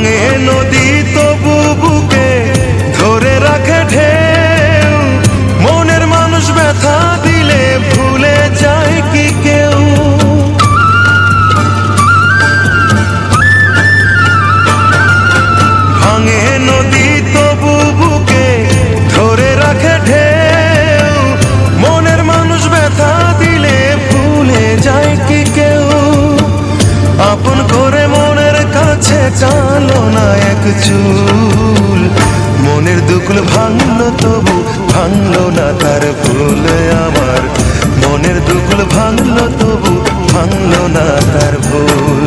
ভাঙে নদী তবু বুকে ধরে রাখে ঢেউ, মনের মানুষ ব্যথা দিলে ভুলে যায় কি কেউ? ভাঙে নদী তবু বুকে ধরে রাখে ঢেউ, মনের মানুষ ব্যথা দিলে ভুলে যায় কি কেউ? আপন করে মনের কাছে টানো না এক চুল, মনের দুকুল ভাঙলো তবু ভাঙলো না তার ভুল আমার, মনের দুকুল ভাঙলো তবু ভাঙলো না তার ভুল।